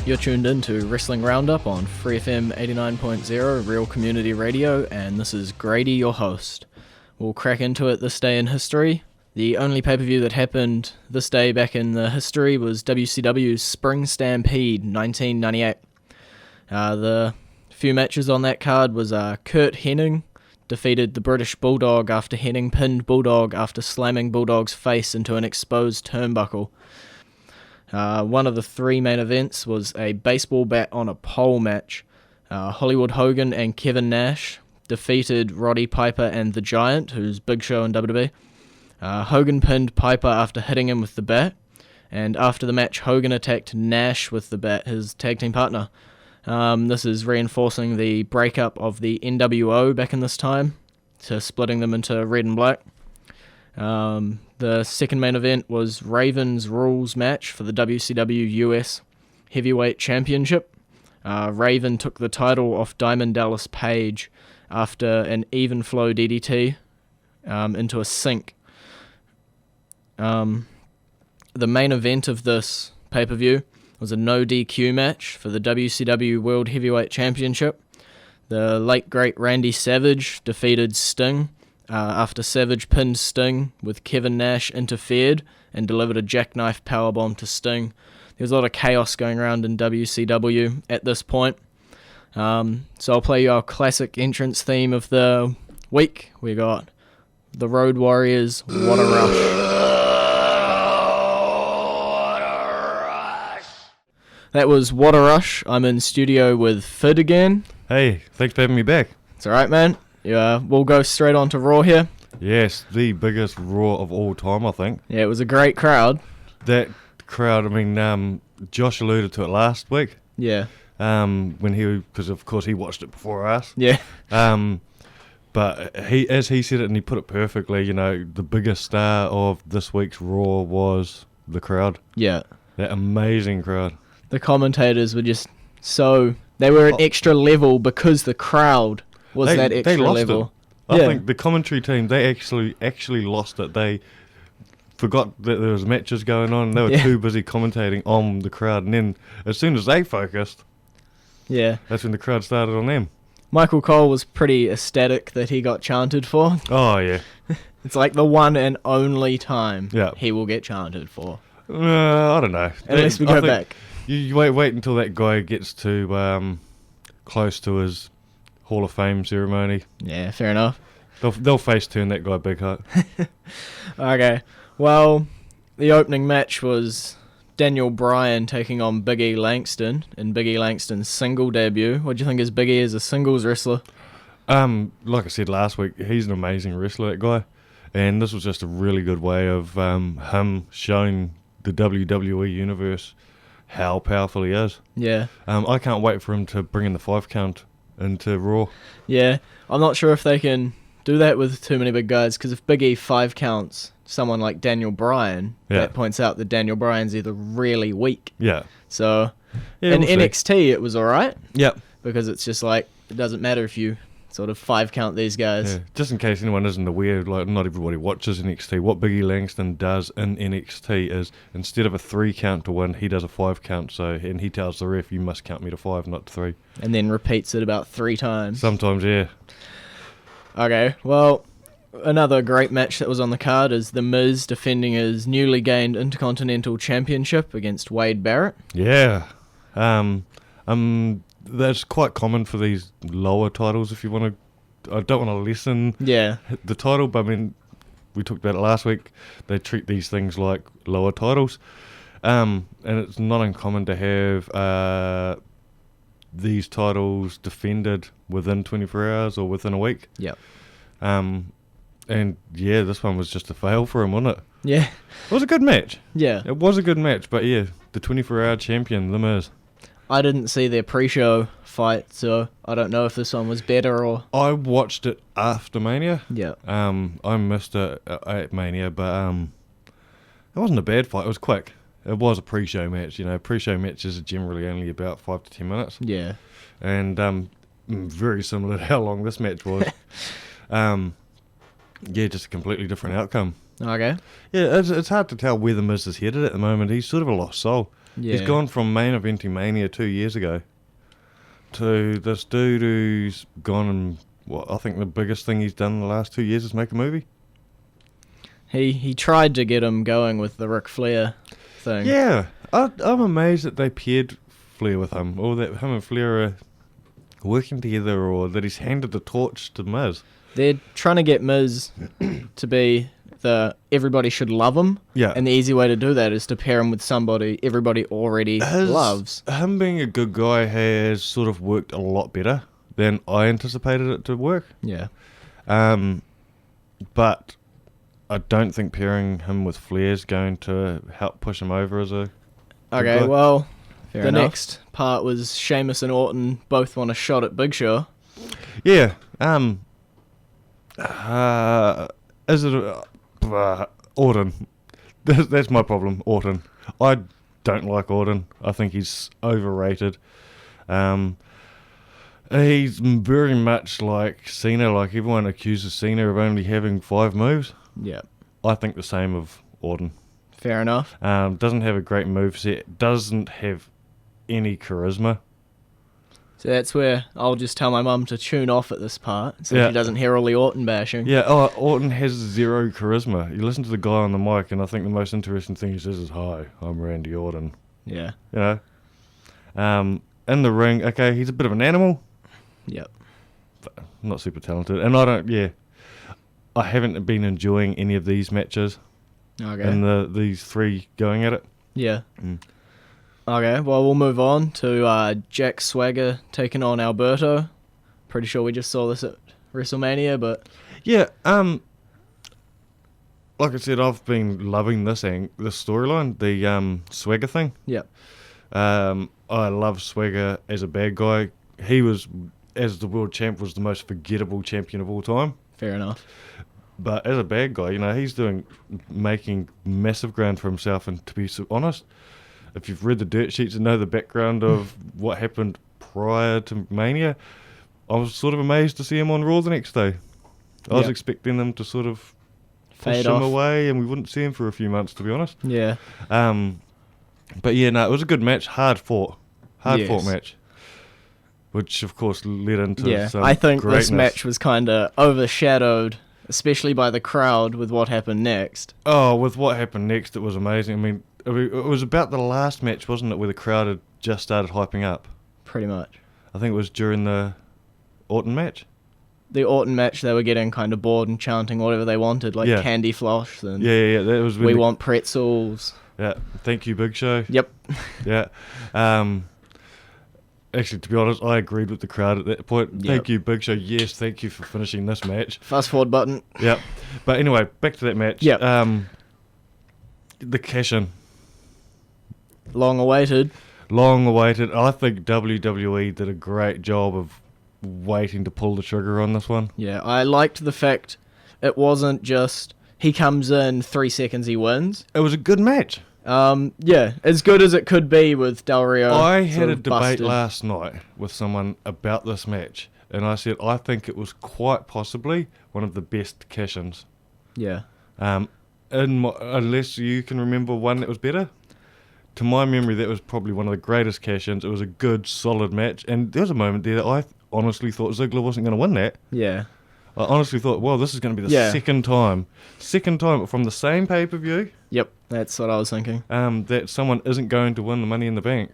You're tuned in to Wrestling Roundup on FreeFM 89.0 Real Community Radio, and this is Grady, your host. We'll crack into it this day in history. The only pay-per-view that happened this day back in the history was WCW's Spring Stampede 1998. The few matches on that card was Kurt Hennig defeated the British Bulldog after Hennig pinned Bulldog after slamming Bulldog's face into an exposed turnbuckle. One of the three main events was a baseball bat on a pole match. Hollywood Hogan and Kevin Nash defeated Roddy Piper and The Giant, who's Big Show in WWE. Hogan pinned Piper after hitting him with the bat, and after the match Hogan attacked Nash with the bat, his tag team partner. This is reinforcing the breakup of the NWO back in this time, to splitting them into red and black. The second main event was Raven's Rules match for the WCW US Heavyweight Championship. Raven took the title off Diamond Dallas Page after an even flow DDT into a sink. The main event of this pay-per-view was a no DQ match for the WCW World Heavyweight Championship. The late great Randy Savage defeated Sting after Savage pinned Sting with Kevin Nash interfered and delivered a jackknife powerbomb to Sting. There was a lot of chaos going around in WCW at this point. So I'll play you our classic entrance theme of the week. We got the Road Warriors, What a Rush. That was What a Rush. I'm in studio with Phid again. Hey, thanks for having me back. It's alright, man. Yeah, we'll go straight on to Raw here. Yes, the biggest Raw of all time, I think. Yeah, it was a great crowd. That crowd, I mean, Josh alluded to it last week. Yeah. Because of course he watched it before us. Yeah. But as he said it, and he put it perfectly, the biggest star of this week's Raw was the crowd. Yeah. That amazing crowd. The commentators were just they were an extra level because the crowd was that extra they lost level. It. I think the commentary team, they actually lost it. They forgot that there was matches going on. They were too busy commentating on the crowd. And then as soon as they focused, that's when the crowd started on them. Michael Cole was pretty ecstatic that he got chanted for. Oh, yeah. It's like the one and only time he will get chanted for. I don't know. Unless we go back. You wait until that guy gets to close to his Hall of Fame ceremony. Yeah, fair enough. They'll face turn that guy big hut. Okay, well, the opening match was Daniel Bryan taking on Big E Langston in Big E Langston's single debut. What do you think is Big E as a singles wrestler? Like I said last week, he's an amazing wrestler, that guy. And this was just a really good way of him showing the WWE Universe how powerful he is. Yeah. I can't wait for him to bring in the 5 count into Raw. Yeah, I'm not sure if they can do that with too many big guys, because if Big E 5 counts someone like Daniel Bryan, that points out that Daniel Bryan's either really weak. Yeah. So in NXT it was alright. Yep. Because it's just like, it doesn't matter if you sort of 5 count these guys. Yeah. Just in case anyone isn't aware, like not everybody watches NXT, what Big E Langston does in NXT is instead of a 3 count to win, he does a 5 count. And he tells the ref, you must count me to 5, not to 3. And then repeats it about 3 times. Sometimes, yeah. Okay, well, another great match that was on the card is The Miz defending his newly gained Intercontinental Championship against Wade Barrett. Yeah. That's quite common for these lower titles. If you want to, I don't want to lessen the title, but I mean, we talked about it last week. They treat these things like lower titles, and it's not uncommon to have these titles defended within 24 hours or within a week. Yep. And yeah, this one was just a fail for him, wasn't it? Yeah. It was a good match. Yeah. It was a good match, but yeah, the 24-hour champion, The Miz. I didn't see their pre-show fight, so I don't know if this one was better or... I watched it after Mania. Yeah. I missed it at Mania, but it wasn't a bad fight. It was quick. It was a pre-show match. Pre-show matches are generally only about 5 to 10 minutes. Yeah. And very similar to how long this match was. Just a completely different outcome. Okay. Yeah, it's hard to tell where The Miz is headed at the moment. He's sort of a lost soul. Yeah. He's gone from main eventing Mania 2 years ago to this dude who's gone and, I think the biggest thing he's done in the last 2 years is make a movie. He tried to get him going with the Ric Flair thing. Yeah, I'm amazed that they paired Flair with him, or that him and Flair are working together, or that he's handed the torch to Miz. They're trying to get Miz to be everybody should love him. Yeah. And the easy way to do that is to pair him with somebody everybody already loves. Him being a good guy has sort of worked a lot better than I anticipated it to work. Yeah. But I don't think pairing him with Flair is going to help push him over as a Okay, guy. well, Fair the enough. next part was Sheamus and Orton both want a shot at Big Show. Yeah. Is it Orton? That's my problem. Orton. I don't like Orton. I think he's overrated. He's very much like Cena. Like, everyone accuses Cena of only having 5 moves. Yeah. I think the same of Orton. Fair enough. Doesn't have a great moveset. Doesn't have any charisma. So that's where I'll just tell my mum to tune off at this part so Yeah. she doesn't hear all the Orton bashing. Yeah, Orton has 0 charisma. You listen to the guy on the mic, and I think the most interesting thing he says is, "Hi, I'm Randy Orton." Yeah. You know? In the ring, okay, he's a bit of an animal. Yep. But not super talented. And I haven't been enjoying any of these matches. Okay. And these 3 going at it. Yeah. Mm. Okay, well, we'll move on to Jack Swagger taking on Alberto. Pretty sure we just saw this at WrestleMania, but... Yeah, like I said, I've been loving this storyline, the Swagger thing. Yep. I love Swagger as a bad guy. He was, as the world champ, was the most forgettable champion of all time. Fair enough. But as a bad guy, he's making massive ground for himself. And to be honest, if you've read the dirt sheets and know the background of what happened prior to Mania, I was sort of amazed to see him on Raw the next day. I was expecting them to sort of push Fade him off. away, and we wouldn't see him for a few months, to be honest. Yeah. But yeah, no, it was a good match, hard fought Yes. match, which of course led into some I think greatness. this match was kind of overshadowed, especially by the crowd, with what happened next. Oh, with what happened next, it was amazing. I mean, it was about the last match, wasn't it, where the crowd had just started hyping up? Pretty much. I think it was during the Orton match. The Orton match, they were getting kind of bored and chanting whatever they wanted, like Yeah. candy floss and Yeah. That was when we want pretzels. Yeah, thank you, Big Show. Yep. Yeah. Actually, to be honest, I agreed with the crowd at that point. Yep. Thank you, Big Show. Yes, thank you for finishing this match. Fast forward button. Yep. But anyway, back to that match. Yep. The cash-in. Long awaited. Long awaited. I think WWE did a great job of waiting to pull the trigger on this one. Yeah, I liked the fact it wasn't just he comes in 3 seconds, he wins. It was a good match. Yeah, as good as it could be with Del Rio. I sort had a of debate busted. last night with someone about this match, and I said I think it was quite possibly one of the best cash-ins. Yeah. Unless you can remember one that was better. To my memory, that was probably one of the greatest cash-ins. It was a good, solid match, and there was a moment there that I honestly thought Ziggler wasn't going to win that. Yeah. I honestly thought, well, this is going to be the Yeah. second time from the same pay-per-view Yep, that's what I was thinking. that someone isn't going to win the Money in the Bank.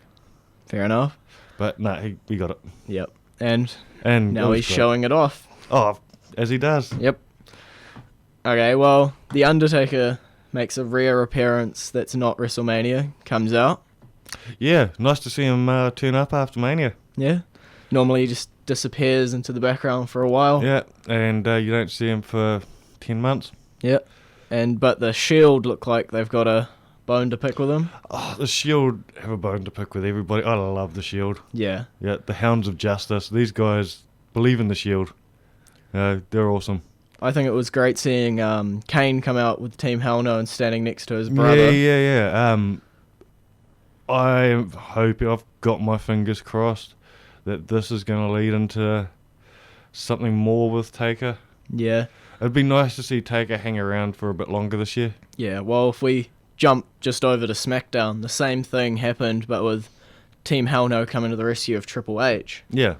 Fair enough. But no, he got it. Yep. And And now it he's was great. showing it off. Oh, as he does. Yep. Okay, well, The Undertaker makes a rare appearance that's not WrestleMania, comes out. Yeah, nice to see him turn up after Mania. Yeah. Normally he just disappears into the background for a while. Yeah, and you don't see him for 10 months. Yep. But the Shield look like they've got a bone to pick with him. Oh, the Shield have a bone to pick with everybody. I love the Shield. Yeah. Yeah, the Hounds of Justice. These guys believe in the Shield. They're awesome. I think it was great seeing Kane come out with Team Hell No and standing next to his brother. Yeah. I am hoping, I've got my fingers crossed, that this is going to lead into something more with Taker. Yeah. It'd be nice to see Taker hang around for a bit longer this year. Yeah, well, if we jump just over to SmackDown, the same thing happened, but with Team Hell No coming to the rescue of Triple H. Yeah.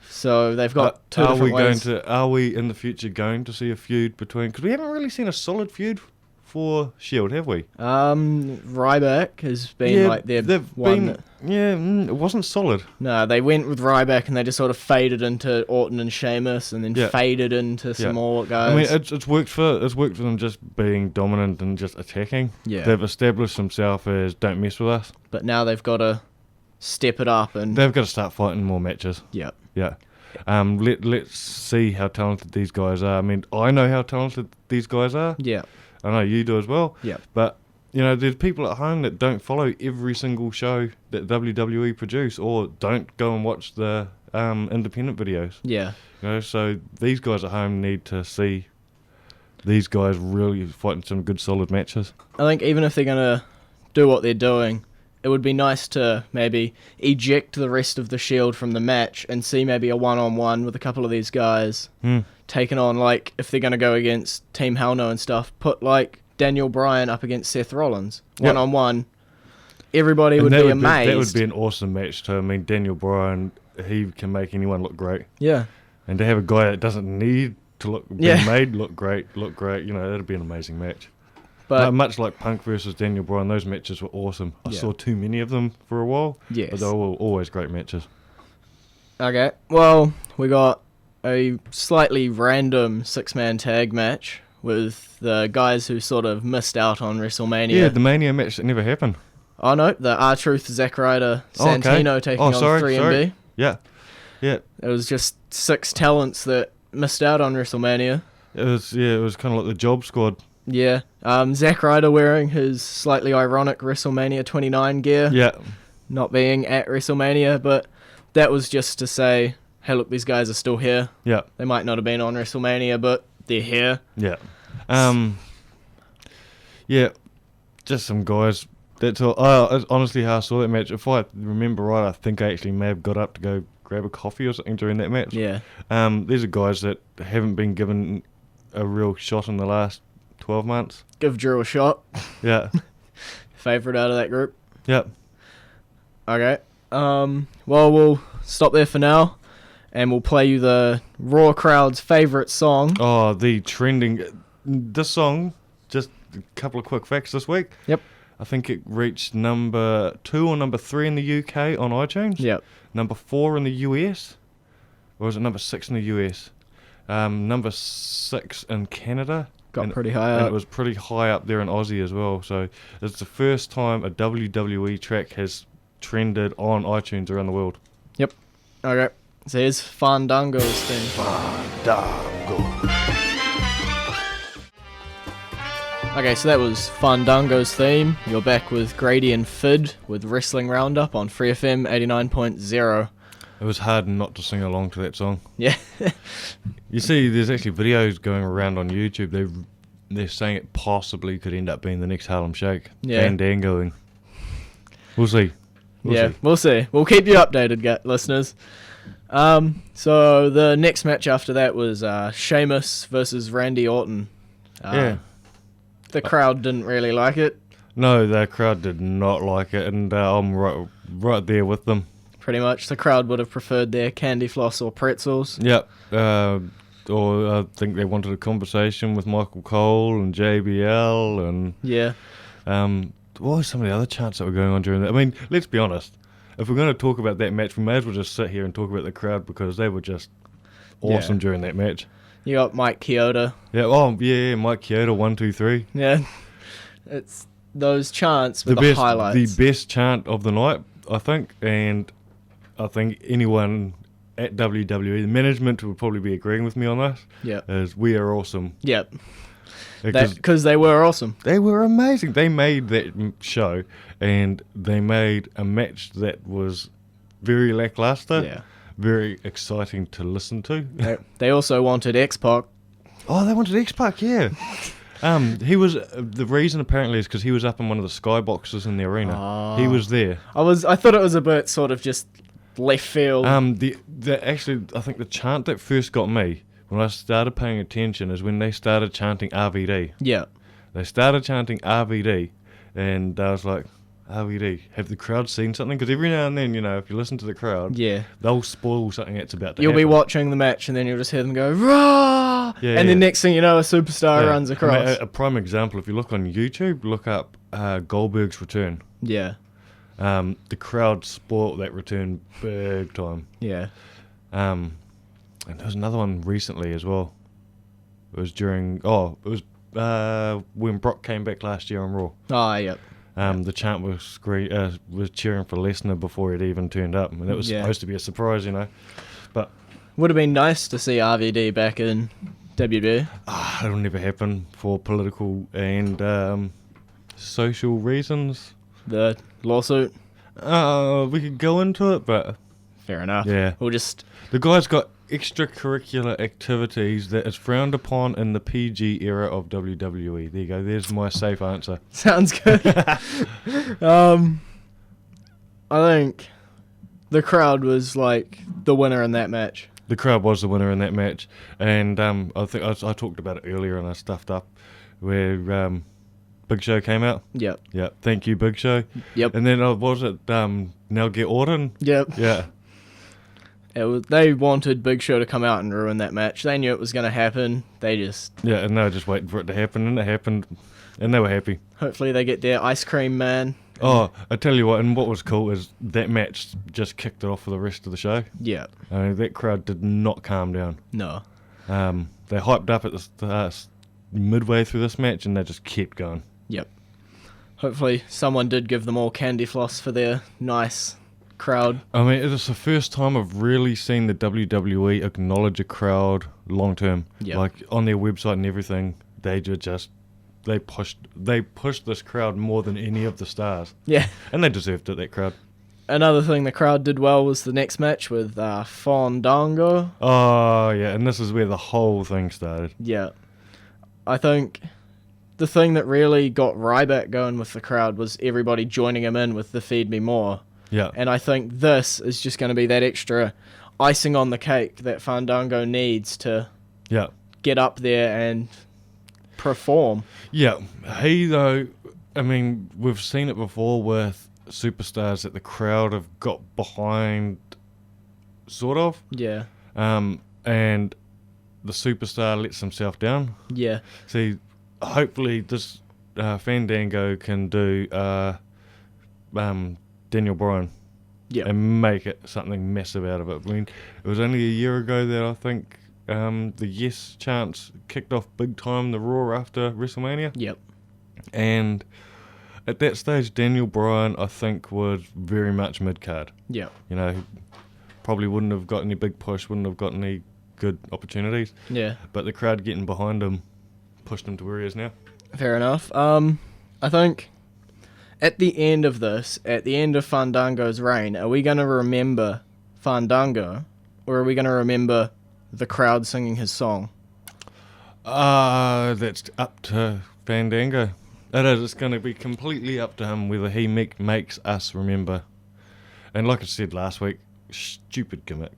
So they've got two different ways. Are we in the future going to see a feud between... Because we haven't really seen a solid feud for Shield, have we? Ryback has been their one. It wasn't solid. No, they went with Ryback and they just sort of faded into Orton and Sheamus, and then faded into some more guys. I mean, it's worked for them just being dominant and just attacking. Yeah, they've established themselves as don't mess with us. But now they've got to step it up, and they've got to start fighting more matches. Yeah. Yeah. Let's see how talented these guys are. I mean, I know how talented these guys are. Yeah. I know you do as well. Yeah. But, you know, there's people at home that don't follow every single show that WWE produce, or don't go and watch the independent videos. Yeah. You know, so these guys at home need to see these guys really fighting some good solid matches. I think even if they're going to do what they're doing, it would be nice to maybe eject the rest of the Shield from the match and see maybe a one-on-one with a couple of these guys taking on, like, if they're going to go against Team Hell No and stuff, put, like, Daniel Bryan up against Seth Rollins. One-on-one. Everybody would be amazed. That would be an awesome match too. I mean, Daniel Bryan, he can make anyone look great. Yeah. And to have a guy that doesn't need to be made look great, you know, that'd be an amazing match. But much like Punk versus Daniel Bryan, those matches were awesome. I saw too many of them for a while, but they were always great matches. Okay, well, we got a slightly random six-man tag match with the guys who sort of missed out on WrestleMania. Yeah, the Mania match that never happened. Oh, no, the R-Truth, Zack Ryder, Santino taking on 3MB. Sorry. Yeah. It was just 6 talents that missed out on WrestleMania. It was kind of like the Job Squad. Yeah. Zack Ryder wearing his slightly ironic WrestleMania 29 gear. Yeah. Not being at WrestleMania, but that was just to say, hey, look, these guys are still here. Yeah. They might not have been on WrestleMania, but they're here. Yeah. Just some guys. That's all. Honestly, how I saw that match. If I remember right, I think I actually may have got up to go grab a coffee or something during that match. Yeah. These are guys that haven't been given a real shot in the last 12 months. Give Drew a shot. Yeah. Favourite out of that group. Yep. Okay. Well, we'll stop there for now, and we'll play you the Raw crowd's favourite song. Oh, this song, just a couple of quick facts this week. Yep. I think it reached number 2 or number 3 in the UK on iTunes. Yep. Number 4 in the US. Or was it number 6 in the US? Number 6 in Canada. Got pretty high up. And it was pretty high up there in Aussie as well. So it's the first time a WWE track has trended on iTunes around the world. Yep. Okay. So here's Fandango's thing. Fandango. Okay, so that was Fandango's theme. You're back with Grady and Phid with Wrestling Roundup on FreeFM 89.0. It was hard not to sing along to that song. Yeah. You see, there's actually videos going around on YouTube. They're saying it possibly could end up being the next Harlem Shake. Yeah. Fandangoing. We'll see. We'll see. We'll keep you updated, listeners. So the next match after that was Sheamus versus Randy Orton. The crowd didn't really like it. No, the crowd did not like it, and I'm right there with them. Pretty much. The crowd would have preferred their candy floss or pretzels. Yep. Or I think they wanted a conversation with Michael Cole and JBL and... Yeah. What were some of the other chants that were going on during that? I mean, let's be honest. If we're going to talk about that match, we may as well just sit here and talk about the crowd because they were just awesome during that match. You got Mike Chioda. Yeah, Mike Chioda, 1, 2, 3. Yeah. It's those chants were the highlights. The best chant of the night, I think, and I think anyone at WWE, the management would probably be agreeing with me on that. Yeah. Is we are awesome. Yep. Because they were awesome. They were amazing. They made that show, and they made a match that was very lackluster. Yeah. Very exciting to listen to. They also wanted X-Pac. Oh, they wanted X-Pac, yeah. He was the reason apparently is because he was up in one of the skyboxes in the arena. He was there. I thought it was a bit sort of just left field. Actually, I think the chant that first got me when I started paying attention is when they started chanting RVD. Yeah. They started chanting RVD, And I was like, RVD, have the crowd seen something? Because every now and then, if you listen to the crowd, they'll spoil something that's about to happen. You'll be watching the match and then you'll just hear them go, "Rah!" And then next thing you know, a superstar runs across. I mean, a prime example, if you look on YouTube, look up Goldberg's return. Yeah. The crowd spoiled that return big time. Yeah. And there was another one recently as well. It was when Brock came back last year on Raw. Oh, yep. The chant was cheering for Lesnar before he'd even turned up, and it was supposed to be a surprise, But would have been nice to see RVD back in WWE. It'll never happen for political and social reasons. The lawsuit. We could go into it, but fair enough. Yeah, the guy's got extracurricular activities that is frowned upon in the PG era of WWE. There you go. There's my safe answer. Sounds good. I think the crowd was like the winner in that match. The crowd was the winner in that match, and I think I talked about it earlier and I stuffed up where Big Show came out. Yep. Yeah. Thank you, Big Show. Yep. And then was it Now Get Orton? Yep. Yeah. They wanted Big Show to come out and ruin that match. They knew it was going to happen. They just... Yeah, and they were just waiting for it to happen, and it happened, and they were happy. Hopefully they get their ice cream man. Oh, I tell you what, and what was cool is that match just kicked it off for the rest of the show. Yeah. I mean, that crowd did not calm down. No. They hyped up at the midway through this match, and they just kept going. Yep. Hopefully someone did give them all candy floss for their nice crowd. I mean, it is the first time I've really seen the WWE acknowledge a crowd long term. Yep. Like on their website and everything, they pushed this crowd more than any of the stars. Yeah. And they deserved it, that crowd. Another thing the crowd did well was the next match with Fandango. Oh, yeah, and this is where the whole thing started. Yeah. I think the thing that really got Ryback going with the crowd was everybody joining him in with the Feed Me More. Yeah. And I think this is just going to be that extra icing on the cake that Fandango needs to get up there and perform. Yeah. He, though, I mean, we've seen it before with superstars that the crowd have got behind, sort of. Yeah. And the superstar lets himself down. Yeah. See, hopefully this Fandango can do Daniel Bryan and make it something massive out of it. I mean, it was only a year ago that I think the Yes chants kicked off big time, the Raw after WrestleMania. Yep. And at that stage, Daniel Bryan, I think, was very much mid-card. Yeah. Probably wouldn't have got any big push, wouldn't have got any good opportunities. Yeah. But the crowd getting behind him pushed him to where he is now. Fair enough. I think at the end of this, at the end of Fandango's reign, are we going to remember Fandango, or are we going to remember the crowd singing his song? That's up to Fandango. It is. It's going to be completely up to him whether he makes us remember. And like I said last week, stupid gimmick.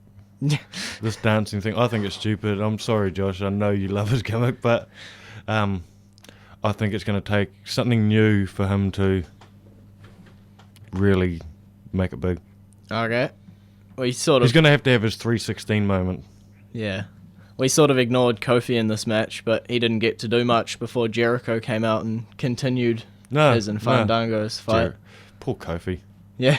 This dancing thing, I think it's stupid. I'm sorry, Josh. I know you love his gimmick, but I think it's going to take something new for him to really make it big. Okay. He's going to have his 316 moment. Yeah. We sort of ignored Kofi in this match, but he didn't get to do much before Jericho came out and continued his and Fandango's fight. Poor Kofi. Yeah.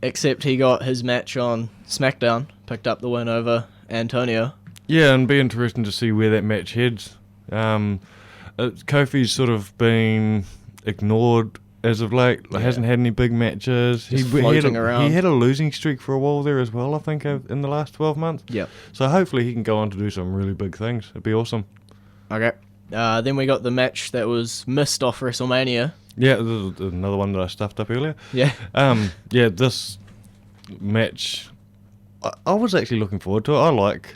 Except he got his match on SmackDown, picked up the win over Antonio. Yeah, and be interesting to see where that match heads. Kofi's sort of been ignored as of late. Hasn't had any big matches. Just floating around. He had a losing streak for a while there as well, I think, in the last 12 months. Yep. So hopefully he can go on to do some really big things. It'd be awesome. Okay. Then we got the match that was missed off WrestleMania. Yeah, this is another one that I stuffed up earlier. Yeah. This match, I was actually looking forward to it. I like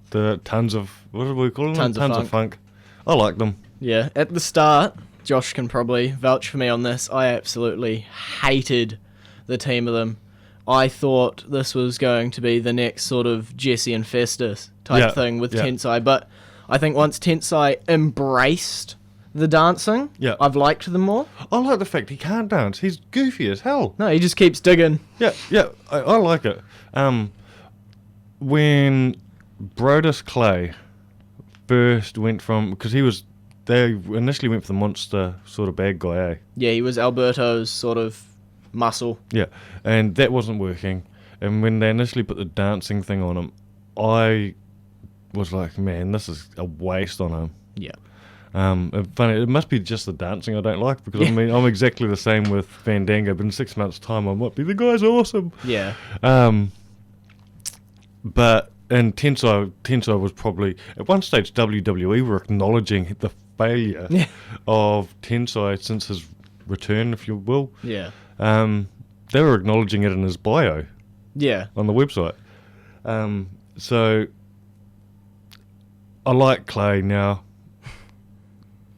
the tons of, what do we call them? Tons of funk. I like them. Yeah, at the start, Josh can probably vouch for me on this, I absolutely hated the team of them. I thought this was going to be the next sort of Jesse and Festus type thing with Tensai, but I think once Tensai embraced The dancing, Yeah. I've liked them more. I like the fact he can't dance. He's goofy as hell. No, he just keeps digging. Yeah, I like it. When Brodus Clay first went from... Because they initially went for the monster sort of bad guy, eh? Yeah, he was Alberto's sort of muscle. Yeah, and that wasn't working. And when they initially put the dancing thing on him, I was like, man, this is a waste on him. Yeah. Funny, it must be just the dancing I don't like, because I mean, I'm exactly the same with Fandango, but in 6 months' time I might be, the guy's awesome. Yeah. But, and Tensai was probably, at one stage WWE were acknowledging the failure of Tensai since his return, if you will. Yeah. They were acknowledging it in his bio. Yeah. On the website. So, I like Clay now.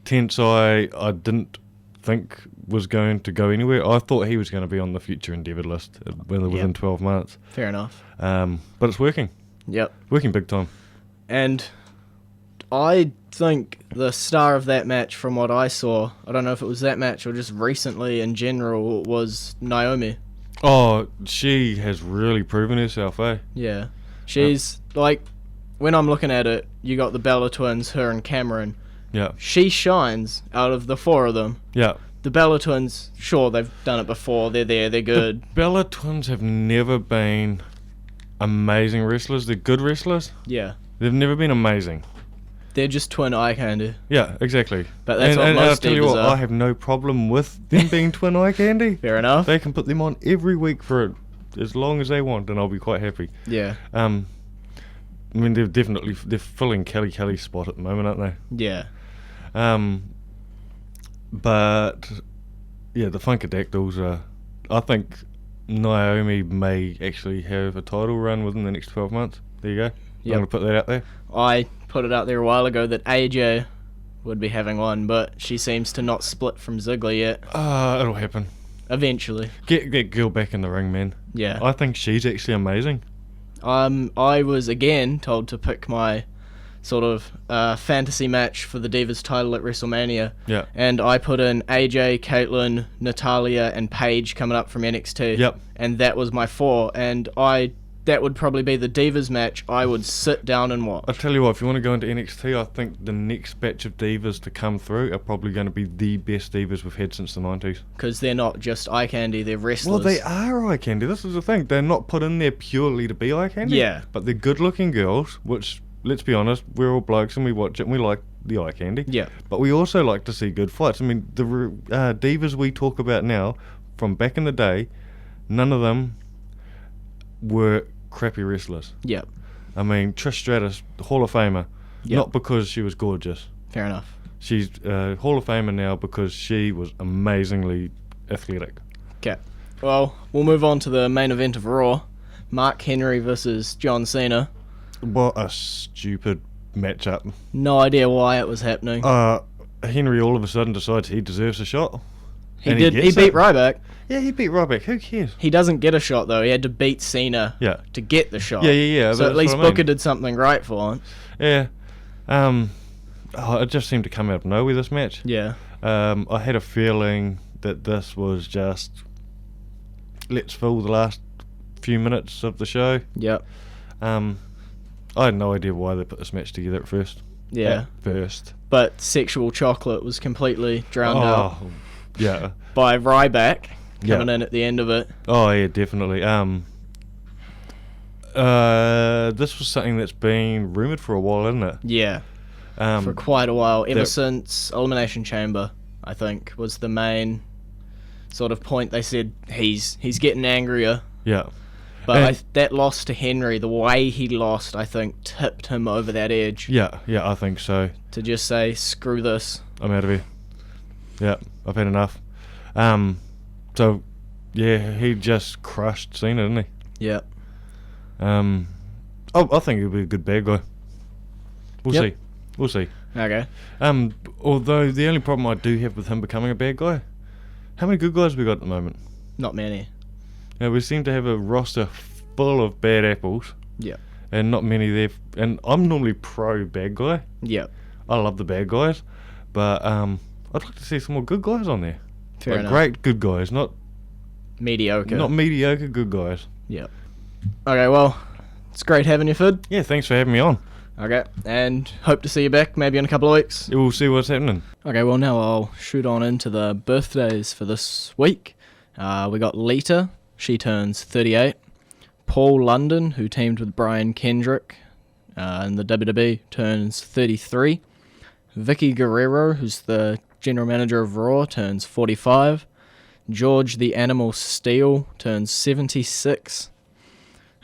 Tensai, I didn't think was going to go anywhere. I thought he was going to be on the future endeavoured list within 12 months. Fair enough. But it's working. Yep. Working big time. And I think the star of that match, from what I saw, I don't know if it was that match or just recently in general, was Naomi. Oh, she has really proven herself, eh? Yeah. She's, like, when I'm looking at it, you got the Bella twins, her and Cameron. Yeah. She shines out of the four of them. Yeah. The Bella twins, sure, they've done it before. They're there, they're good. The Bella twins have never been amazing wrestlers. They're good wrestlers. Yeah. They've never been amazing. They're just twin eye candy. Yeah, exactly. But that's what most I'll tell you divas what, are. I have no problem with them being twin eye candy. Fair enough. They can put them on every week for as long as they want, and I'll be quite happy. Yeah. I mean, they're filling Kelly's spot at the moment, aren't they? Yeah. But yeah, the Funkadactyls are. I think Naomi may actually have a title run within the next 12 months. There you go. Yep. I'm gonna put that out there. I put it out there a while ago that AJ would be having one, but she seems to not split from Ziggler yet. It'll happen. Eventually. Get that girl back in the ring, man. Yeah. I think she's actually amazing. I was again told to pick my sort of fantasy match for the Divas title at WrestleMania. Yeah. And I put in AJ, Caitlyn, Natalia, and Paige coming up from NXT. Yep. And that was my four. And that would probably be the Divas match I would sit down and watch. I'll tell you what, if you want to go into NXT, I think the next batch of divas to come through are probably going to be the best divas we've had since the 90s. Because they're not just eye candy, they're wrestlers. Well, they are eye candy. This is the thing. They're not put in there purely to be eye candy. Yeah. But they're good-looking girls, which, let's be honest, we're all blokes and we watch it and we like the eye candy. Yeah. But we also like to see good fights. I mean, the divas we talk about now, from back in the day, none of them were crappy wrestlers. Yep. I mean, Trish Stratus, Hall of Famer, Yep. not because she was gorgeous. Fair enough. She's Hall of Famer now because she was amazingly athletic. Okay. Well, we'll move on to the main event of Raw. Mark Henry versus John Cena. What a stupid matchup. No idea why it was happening. Henry all of a sudden decides he deserves a shot. He beat Ryback. Yeah, he beat Ryback. Who cares? He doesn't get a shot, though. He had to beat Cena to get the shot. Yeah. So at least Booker did something right for once. Yeah. It just seemed to come out of nowhere, this match. Yeah. I had a feeling that this was just, let's fill the last few minutes of the show. Yep. I had no idea why they put this match together at first. Yeah. At first. But Sexual Chocolate was completely drowned out. Yeah. By Ryback coming in at the end of it. Oh yeah, definitely. This was something that's been rumoured for a while, isn't it? Yeah. For quite a while. Ever since Elimination Chamber, I think, was the main sort of point. They said he's getting angrier. Yeah. But that loss to Henry, the way he lost, I think, tipped him over that edge. Yeah, I think so. To just say, screw this. I'm out of here. Yeah, I've had enough. So, yeah, he just crushed Cena, didn't he? Yeah. I think he'll be a good bad guy. We'll see. Okay. Although the only problem I do have with him becoming a bad guy, how many good guys have we got at the moment? Not many. Yeah, we seem to have a roster full of bad apples. Yeah. And not many there. And I'm normally pro bad guy. Yeah. I love the bad guys. But I'd like to see some more good guys on there. Fair enough. Great good guys, not mediocre. Not mediocre good guys. Yep. Okay, well, it's great having you, Phid. Yeah, thanks for having me on. Okay, and hope to see you back maybe in a couple of weeks. Yeah, we'll see what's happening. Okay, well now I'll shoot on into the birthdays for this week. We got Lita, she turns 38. Paul London, who teamed with Brian Kendrick in the WWE, turns 33. Vicky Guerrero, who's the general manager of Raw, turns 45. George the Animal Steele turns 76.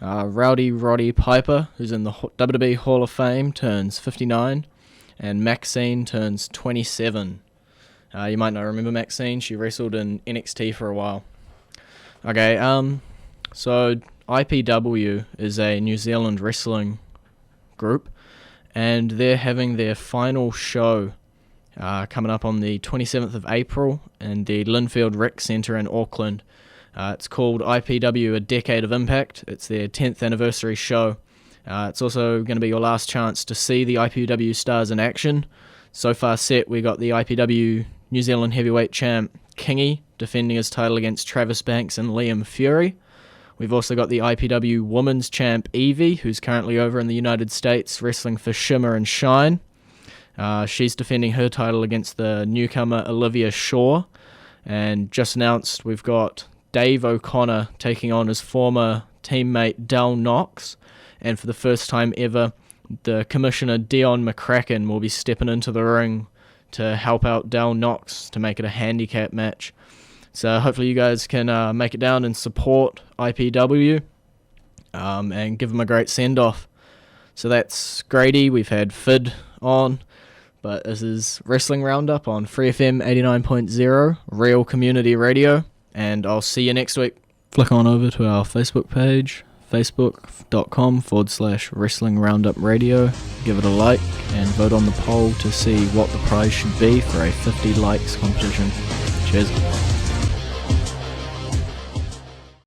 Rowdy Roddy Piper, who's in the WWE Hall of Fame, turns 59. And Maxine turns 27. You might not remember Maxine. She wrestled in NXT for a while. Okay, so IPW is a New Zealand wrestling group, and they're having their final show coming up on the 27th of April in the Linfield Rec Centre in Auckland. It's called IPW A Decade of Impact. It's their 10th anniversary show. It's also going to be your last chance to see the IPW stars in action. So far set, we got the IPW New Zealand heavyweight champ Kingy defending his title against Travis Banks and Liam Fury. We've also got the IPW women's champ Evie, who's currently over in the United States wrestling for Shimmer and Shine. She's defending her title against the newcomer Olivia Shaw. And just announced we've got Dave O'Connor taking on his former teammate Dal Knox. And for the first time ever, the commissioner Dion McCracken will be stepping into the ring to help out Dal Knox to make it a handicap match. So hopefully you guys can make it down and support IPW and give them a great send-off. So that's Grady. We've had Phid on, but this is Wrestling Roundup on FreeFM 89.0, Real Community Radio, and I'll see you next week. Flick on over to our Facebook page, facebook.com/Wrestling Roundup Radio. Give it a like and vote on the poll to see what the prize should be for a 50 likes competition. Cheers.